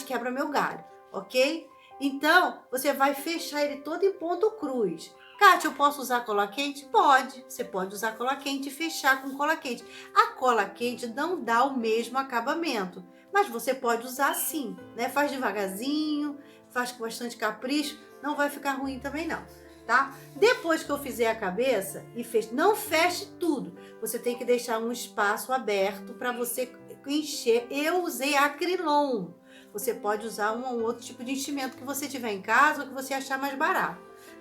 quebra meu galho. Ok? Então, você vai fechar ele todo em ponto cruz. Kátia, eu posso usar cola quente? Pode. Você pode usar cola quente e fechar com cola quente. A cola quente não dá o mesmo acabamento, mas você pode usar assim, né? Faz devagarzinho, faz com bastante capricho, não vai ficar ruim também não, tá? Depois que eu fizer a cabeça não feche tudo. Você tem que deixar um espaço aberto para você encher. Eu usei acrilon. Você pode usar um ou outro tipo de enchimento que você tiver em casa ou que você achar mais barato,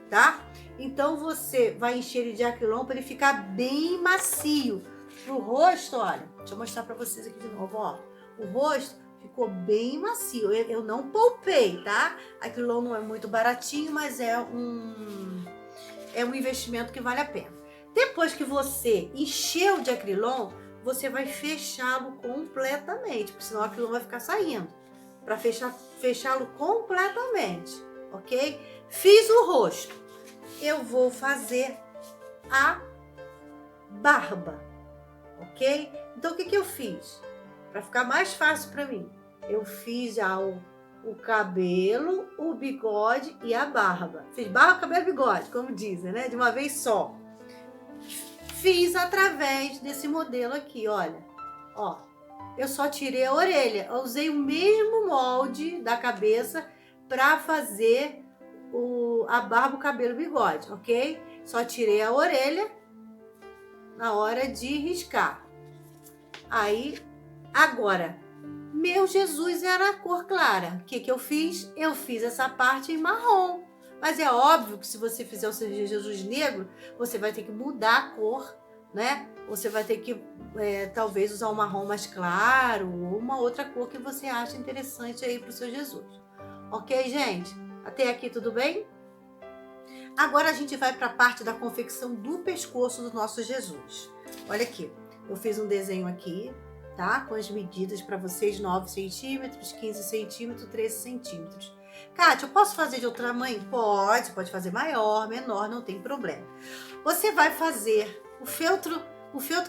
tá? Então, você vai encher ele de acrilon para ele ficar bem macio. Pro rosto, olha, deixa eu mostrar para vocês aqui de novo, O rosto ficou bem macio. Eu não poupei, tá? Acrilon não é muito baratinho, mas é um investimento que vale a pena. Depois que você encheu de acrilon, você vai fechá-lo completamente, porque senão o acrilon vai ficar saindo. Para fechá-lo completamente, ok? Fiz o rosto. Eu vou fazer a barba, ok? Então, o que eu fiz? Para ficar mais fácil para mim, eu fiz já o cabelo, o bigode e a barba. Fiz barba, cabelo e bigode, como dizem, né? De uma vez só. Fiz através desse modelo aqui, olha. Ó, eu só tirei a orelha. Eu usei o mesmo molde da cabeça para fazer a barba, o cabelo, o bigode, ok? Só tirei a orelha na hora de riscar. Aí, agora, meu Jesus era a cor clara. O que eu fiz? Eu fiz essa parte em marrom. Mas é óbvio que se você fizer o seu Jesus negro, você vai ter que mudar a cor, né? Você vai ter que, talvez, usar um marrom mais claro ou uma outra cor que você acha interessante aí para o seu Jesus. Ok, gente? Até aqui tudo bem? Agora a gente vai para a parte da confecção do pescoço do nosso Jesus. Olha aqui, eu fiz um desenho aqui, tá? Com as medidas para vocês, 9 centímetros, 15 centímetros, 13 centímetros. Kátia, eu posso fazer de outro tamanho? Pode fazer maior, menor, não tem problema. Você vai fazer o feltro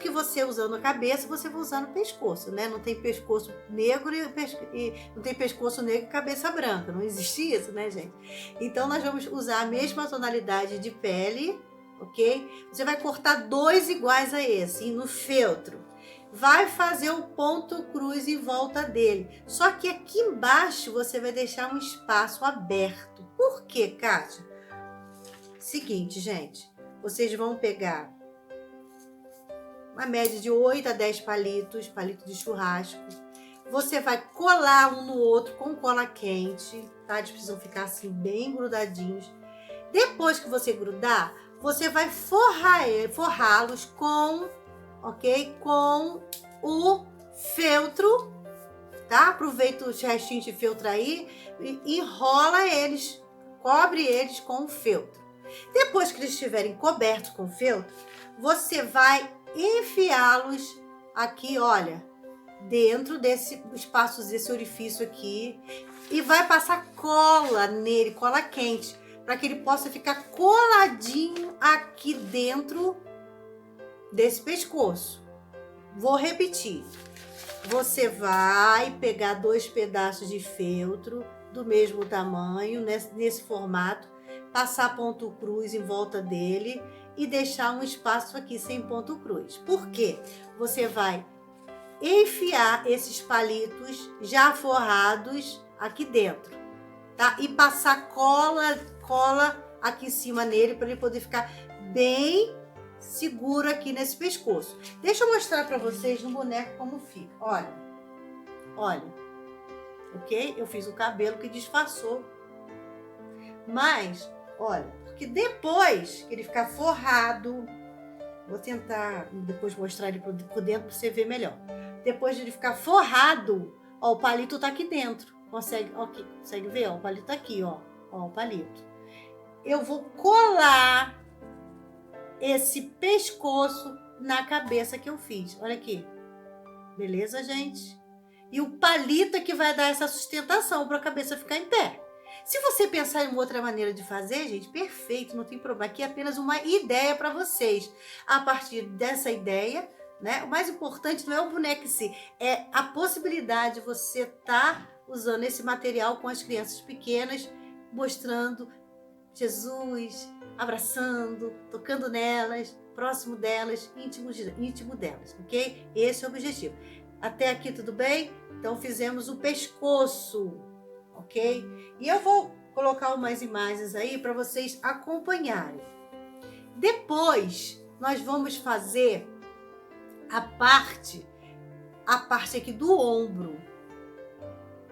que você usou na cabeça, você vai usar no pescoço, né? Não tem pescoço negro e não tem pescoço negro e cabeça branca. Não existe isso, né, gente? Então, nós vamos usar a mesma tonalidade de pele, ok? Você vai cortar 2 iguais a esse, e no feltro. Vai fazer o ponto cruz em volta dele. Só que aqui embaixo você vai deixar um espaço aberto. Por quê, Kátia? Seguinte, gente. Vocês vão pegar uma média de 8 a 10 palitos de churrasco. Você vai colar um no outro com cola quente, tá? Eles precisam ficar assim bem grudadinhos. Depois que você grudar, você vai forrá-los com, ok? Com o feltro, tá? Aproveita os restinhos de feltro aí e enrola eles, cobre eles com o feltro. Depois que eles estiverem cobertos com feltro, você vai enfiá-los aqui, olha, dentro desse espaço, desse orifício aqui, e vai passar cola nele, cola quente, para que ele possa ficar coladinho aqui dentro desse pescoço. Vou repetir. Você vai pegar 2 pedaços de feltro do mesmo tamanho, nesse formato, passar ponto cruz em volta dele e deixar um espaço aqui sem ponto cruz. Por quê? Você vai enfiar esses palitos já forrados aqui dentro, tá? E passar cola aqui em cima nele para ele poder ficar bem seguro aqui nesse pescoço. Deixa eu mostrar para vocês no boneco como fica. Olha, ok? Eu fiz o cabelo que disfarçou, mas olha, porque depois que ele ficar forrado, vou tentar depois mostrar ele por dentro para você ver melhor. Depois de ele ficar forrado, ó, o palito tá aqui dentro. Consegue ver? Ó, o palito tá aqui, ó o palito. Eu vou colar esse pescoço na cabeça que eu fiz. Olha aqui. Beleza, gente? E o palito é que vai dar essa sustentação para a cabeça ficar em pé. Se você pensar em uma outra maneira de fazer, gente, perfeito, não tem problema. Aqui é apenas uma ideia para vocês. A partir dessa ideia, né? O mais importante não é o boneco em si, é a possibilidade de você estar usando esse material com as crianças pequenas, mostrando Jesus, abraçando, tocando nelas, próximo delas, íntimo delas, ok? Esse é o objetivo. Até aqui tudo bem? Então fizemos o pescoço, ok? E eu vou colocar umas imagens aí para vocês acompanharem. Depois nós vamos fazer a parte aqui do ombro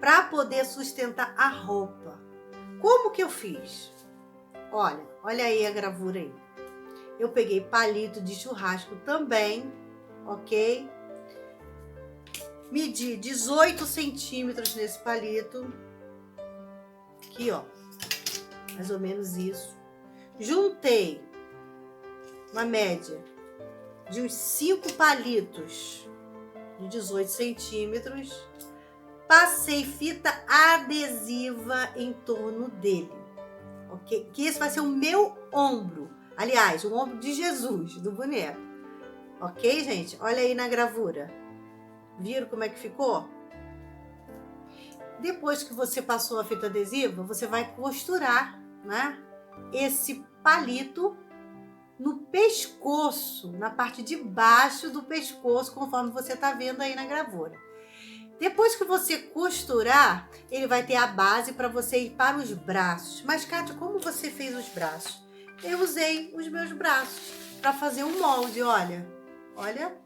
para poder sustentar a roupa. Como que eu fiz? Olha aí a gravura aí. Eu peguei palito de churrasco também, ok? Medi 18 centímetros nesse palito. Aqui, ó. Mais ou menos isso. Juntei uma média de uns 5 palitos de 18 centímetros. Passei fita adesiva em torno dele, ok? Que esse vai ser o meu ombro. Aliás, o ombro de Jesus, do boneco. Ok, gente? Olha aí na gravura. Viram como é que ficou? depois que você passou a fita adesiva, você vai costurar, né, esse palito no pescoço, na parte de baixo do pescoço, conforme você está vendo aí na gravura. Depois que você costurar, ele vai ter a base para você ir para os braços. Mas, Kátia, como você fez os braços? Eu usei os meus braços para fazer um molde, olha. Olha.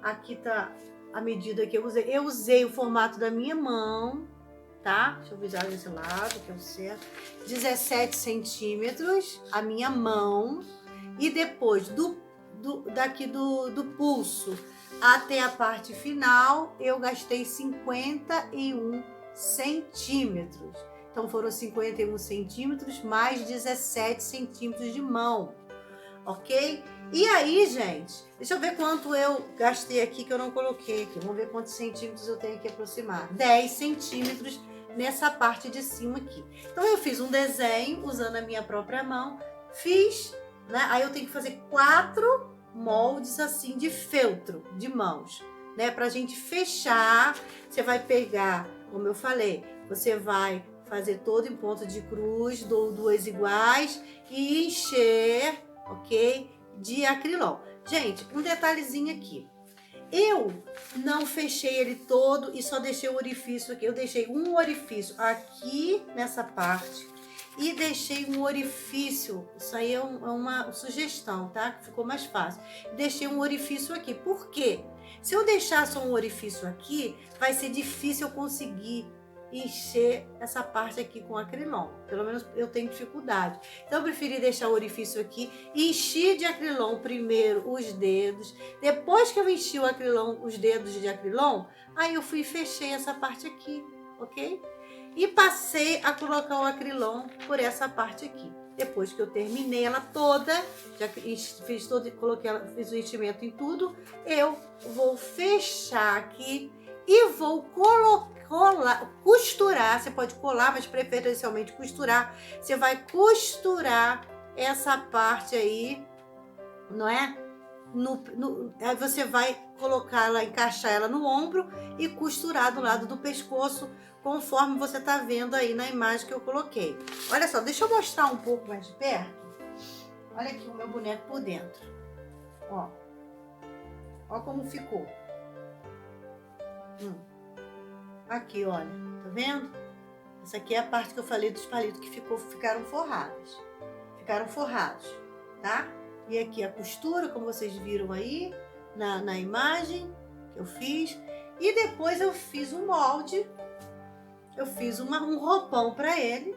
Aqui tá a medida que eu usei. Eu usei o formato da minha mão, tá? Deixa eu virar desse lado, que é o certo. 17 centímetros, a minha mão. E depois, daqui do pulso até a parte final, eu gastei 51 centímetros. Então, foram 51 centímetros mais 17 centímetros de mão, ok? E aí, gente, deixa eu ver quanto eu gastei aqui, que eu não coloquei aqui. Vamos ver quantos centímetros eu tenho que aproximar. 10 centímetros nessa parte de cima aqui. Então, eu fiz um desenho usando a minha própria mão. Fiz, né? Aí eu tenho que fazer 4 moldes assim de feltro de mãos, né? Pra gente fechar, você vai pegar, como eu falei, você vai fazer todo em ponto de cruz, duas iguais e encher, ok? De acrilon. Gente, um detalhezinho aqui. Eu não fechei ele todo e só deixei o orifício aqui. Eu deixei um orifício aqui nessa parte e deixei um orifício. Isso aí é uma sugestão, tá? Que ficou mais fácil. Deixei um orifício aqui. Por quê? Se eu deixar só um orifício aqui, vai ser difícil eu conseguir encher essa parte aqui com acrilon. Pelo menos eu tenho dificuldade. Então eu preferi deixar o orifício aqui, enchi de acrilon primeiro os dedos. Depois que eu enchi o acrilon, os dedos de acrilon, aí eu fui e fechei essa parte aqui, ok? E passei a colocar o acrilon por essa parte aqui. Depois que eu terminei ela toda, já fiz todo, coloquei ela, fiz o enchimento em tudo, eu vou fechar aqui e vou costurar. Você pode colar, mas preferencialmente costurar. Você vai costurar essa parte aí, não é? Aí você vai colocar ela, encaixar ela no ombro e costurar do lado do pescoço, conforme você está vendo aí na imagem que eu coloquei. Olha só, deixa eu mostrar um pouco mais de perto. Olha aqui o meu boneco por dentro. Ó, ó como ficou. Aqui, olha, tá vendo? Essa aqui é a parte que eu falei dos palitos que ficaram forrados. Ficaram forrados, tá? E aqui a costura, como vocês viram aí na imagem que eu fiz. E depois eu fiz um molde. Eu fiz um roupão para ele.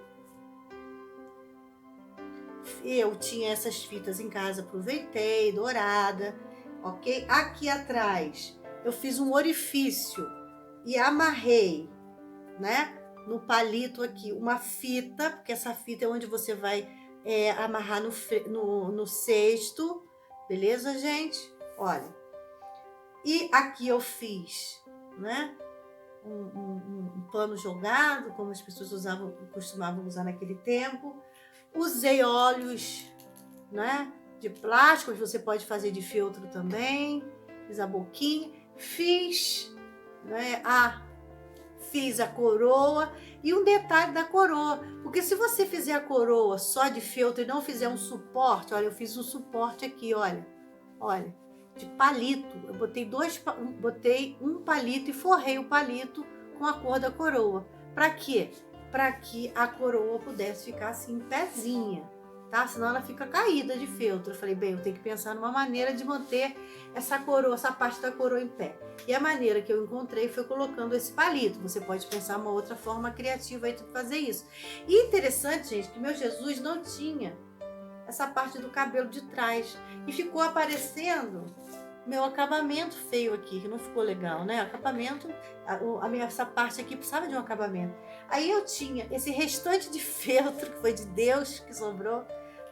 Eu tinha essas fitas em casa, aproveitei, dourada, ok? Aqui atrás eu fiz um orifício e amarrei, né? No palito aqui, uma fita, porque essa fita é onde você vai amarrar no cesto, beleza, gente? Olha. E aqui eu fiz, né? Um pano jogado, como as pessoas costumavam usar naquele tempo. Usei óleos, né, de plástico, você pode fazer de feltro também. Fiz a boquinha, fiz, né, fiz a coroa. E um detalhe da coroa, porque se você fizer a coroa só de feltro e não fizer um suporte, olha, eu fiz um suporte aqui, olha, de palito. Eu botei um palito e forrei o palito com a cor da coroa. Para quê? Para que a coroa pudesse ficar assim, em pezinha, tá? Senão ela fica caída de feltro. Eu falei, bem, eu tenho que pensar numa maneira de manter essa coroa, essa parte da coroa em pé. E a maneira que eu encontrei foi colocando esse palito. Você pode pensar uma outra forma criativa aí de fazer isso. E interessante, gente, que meu Jesus não tinha essa parte do cabelo de trás. E ficou aparecendo meu acabamento feio aqui, que não ficou legal, né? Acabamento, essa parte aqui precisava de um acabamento. Aí eu tinha esse restante de feltro, que foi de Deus que sobrou,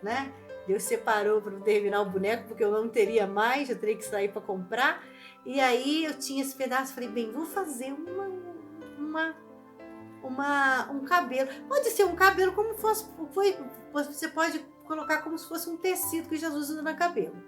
né? Deus separou para terminar o boneco, porque eu não teria mais, eu teria que sair para comprar. E aí eu tinha esse pedaço, falei, bem, vou fazer um cabelo. Pode ser um cabelo como fosse, você pode colocar como se fosse um tecido que Jesus usa no cabelo,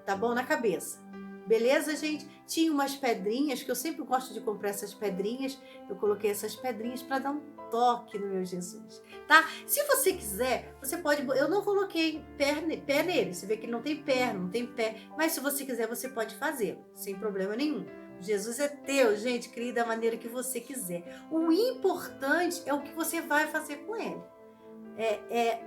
tá bom? Na cabeça, Beleza, gente? Tinha umas pedrinhas, que eu sempre gosto de comprar essas pedrinhas. Eu coloquei essas pedrinhas para dar um toque no meu Jesus, tá? Se você quiser, você pode... Eu não coloquei pé nele. Você vê que ele não tem perna, não tem pé. Mas se você quiser, você pode fazê-lo, sem problema nenhum. Jesus é teu, gente. Crie da maneira que você quiser. O importante é o que você vai fazer com ele.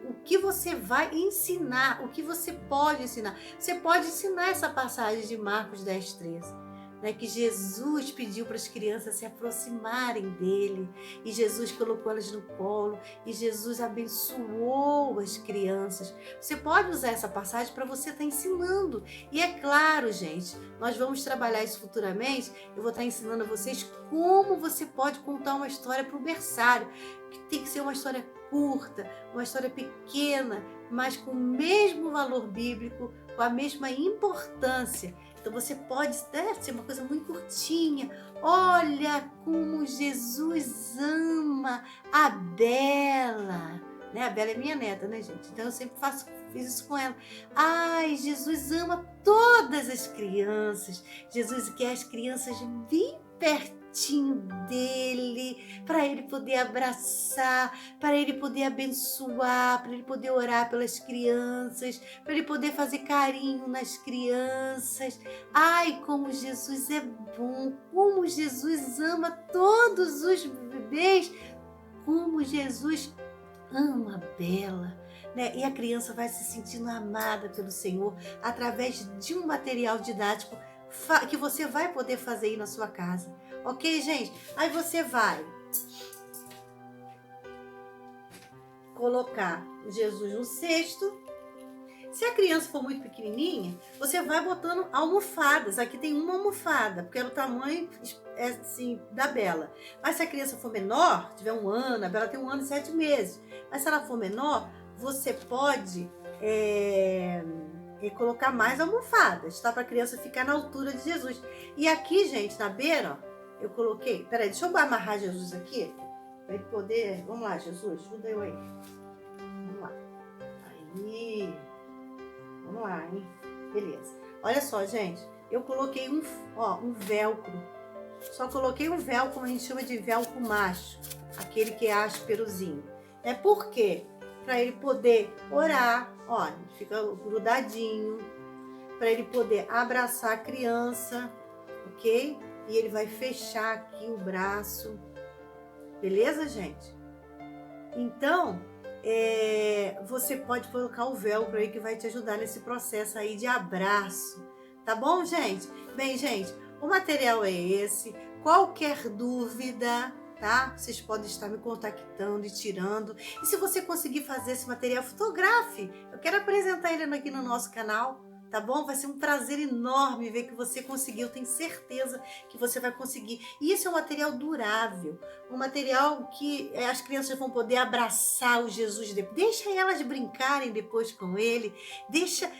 O que você vai ensinar, o que você pode ensinar. Você pode ensinar essa passagem de Marcos 10:13, né, que Jesus pediu para as crianças se aproximarem dele, e Jesus colocou elas no colo, e Jesus abençoou as crianças. Você pode usar essa passagem para você estar ensinando. E é claro, gente, nós vamos trabalhar isso futuramente. Eu vou estar ensinando a vocês como você pode contar uma história para o berçário, que tem que ser uma história curta, uma história pequena, mas com o mesmo valor bíblico, com a mesma importância. Então você pode ser uma coisa muito curtinha. Olha como Jesus ama a Bela. Né? A Bela é minha neta, né, gente? Então eu sempre fiz isso com ela. Ai, Jesus ama todas as crianças. Jesus quer as crianças bem pertinho dele, para ele poder abraçar, para ele poder abençoar, para ele poder orar pelas crianças, para ele poder fazer carinho nas crianças. Ai, como Jesus é bom, como Jesus ama todos os bebês, como Jesus ama a Bela. Né? E a criança vai se sentindo amada pelo Senhor através de um material didático que você vai poder fazer aí na sua casa. Ok, gente? Aí você vai colocar Jesus no cesto. Se a criança for muito pequenininha, você vai botando almofadas. Aqui tem uma almofada, porque era o tamanho assim, da Bela. Mas se a criança for menor, tiver 1 ano, a Bela tem 1 ano e 7 meses. Mas se ela for menor, você pode colocar mais almofadas, tá? Para a criança ficar na altura de Jesus. E aqui, gente, na beira, ó, eu coloquei... Peraí, deixa eu amarrar Jesus aqui, para ele poder... Vamos lá, Jesus, ajuda eu aí. Vamos lá. Aí... Vamos lá, hein? Beleza. Olha só, gente. Eu coloquei um velcro. Só coloquei um velcro, como a gente chama de velcro macho. Aquele que é ásperozinho. Por quê? Para ele poder orar. Olha, fica grudadinho. Para ele poder abraçar a criança. Ok? E ele vai fechar aqui o braço. Beleza, gente? Então... você pode colocar o velcro aí que vai te ajudar nesse processo aí de abraço, tá bom, gente? Bem, gente, o material é esse. Qualquer dúvida, tá? Vocês podem estar me contactando e tirando. E se você conseguir fazer esse material, fotografe. Eu quero apresentar ele aqui no nosso canal. Tá bom? Vai ser um prazer enorme ver que você conseguiu. Tenho certeza que você vai conseguir. E isso é um material durável. Um material que as crianças vão poder abraçar o Jesus. Deixa elas brincarem depois com ele. Deixa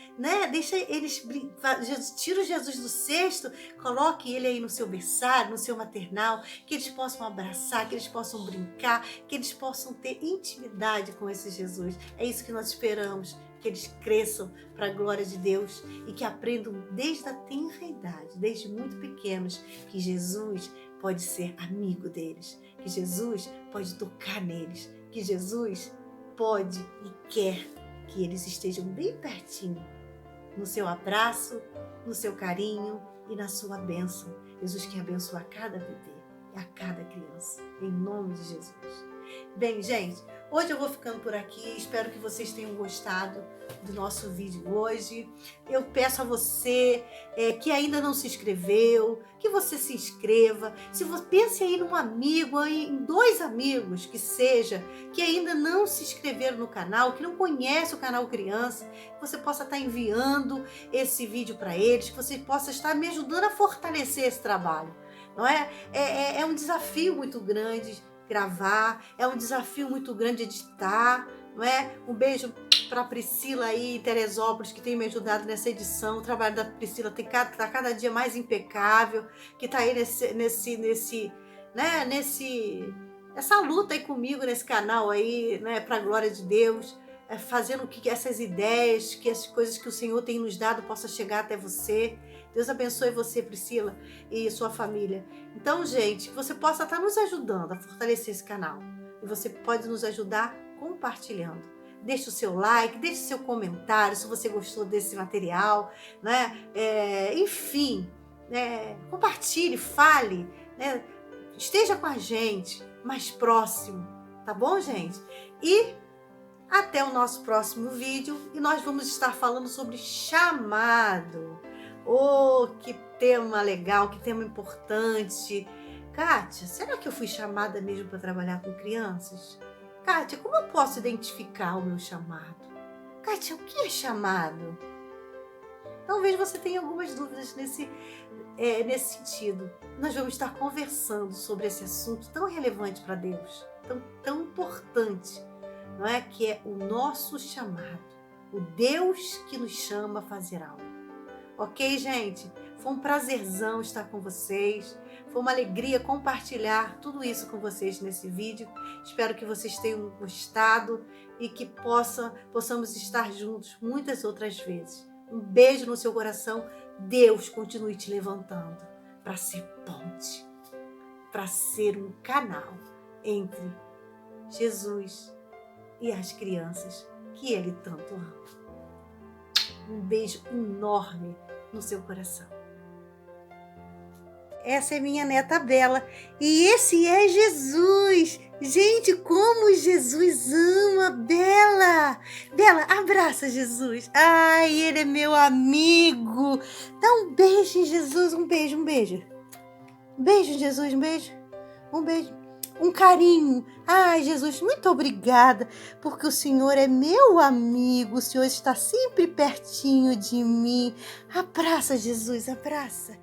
eles tira o Jesus do cesto. Coloque ele aí no seu berçário, no seu maternal. Que eles possam abraçar, que eles possam brincar. Que eles possam ter intimidade com esse Jesus. É isso que nós esperamos. Que eles cresçam para a glória de Deus e que aprendam desde a tenra idade, desde muito pequenos, que Jesus pode ser amigo deles, que Jesus pode tocar neles, que Jesus pode e quer que eles estejam bem pertinho, no seu abraço, no seu carinho e na sua bênção. Jesus quer abençoar cada bebê e a cada criança, em nome de Jesus. Bem, gente, hoje eu vou ficando por aqui. Espero que vocês tenham gostado do nosso vídeo hoje. Eu peço a você que ainda não se inscreveu, que você se inscreva. Se você pense aí num amigo, aí, em 2 amigos que ainda não se inscreveram no canal, que não conhece o canal Criança, que você possa estar enviando esse vídeo para eles, que você possa estar me ajudando a fortalecer esse trabalho. Não é? É um desafio muito grande gravar, é um desafio muito grande editar, não é? Um beijo para Priscila aí em Teresópolis, que tem me ajudado nessa edição. O trabalho da Priscila tá cada dia mais impecável, que tá aí nessa luta aí comigo nesse canal aí, né, para a glória de Deus. fazendo com que essas ideias, que as coisas que o Senhor tem nos dado possam chegar até você. Deus abençoe você, Priscila, e sua família. Então, gente, que você possa estar nos ajudando a fortalecer esse canal. E você pode nos ajudar compartilhando. Deixe o seu like, deixe o seu comentário se você gostou desse material, né? Enfim, compartilhe, fale, né? Esteja com a gente, mais próximo, tá bom, gente? E até o nosso próximo vídeo, e nós vamos estar falando sobre chamado. Oh, que tema legal, que tema importante. Kátia, será que eu fui chamada mesmo para trabalhar com crianças? Kátia, como eu posso identificar o meu chamado? Kátia, o que é chamado? Talvez você tenha algumas dúvidas nesse sentido. Nós vamos estar conversando sobre esse assunto tão relevante para Deus, tão importante, não é? Que é o nosso chamado, o Deus que nos chama a fazer algo. Ok, gente? Foi um prazerzão estar com vocês. Foi uma alegria compartilhar tudo isso com vocês nesse vídeo. Espero que vocês tenham gostado e que possamos estar juntos muitas outras vezes. Um beijo no seu coração. Deus continue te levantando para ser ponte, para ser um canal entre Jesus e as crianças que Ele tanto ama. Um beijo enorme no seu coração. Essa é minha neta Bela e esse é Jesus. Gente, como Jesus ama Bela. Bela, abraça Jesus. Ai, ele é meu amigo. Dá um beijo em Jesus, um beijo, um beijo. Um beijo, Jesus, um beijo. Um beijo. Um carinho. Ai, Jesus, muito obrigada, porque o Senhor é meu amigo, o Senhor está sempre pertinho de mim. Abraça, Jesus, abraça.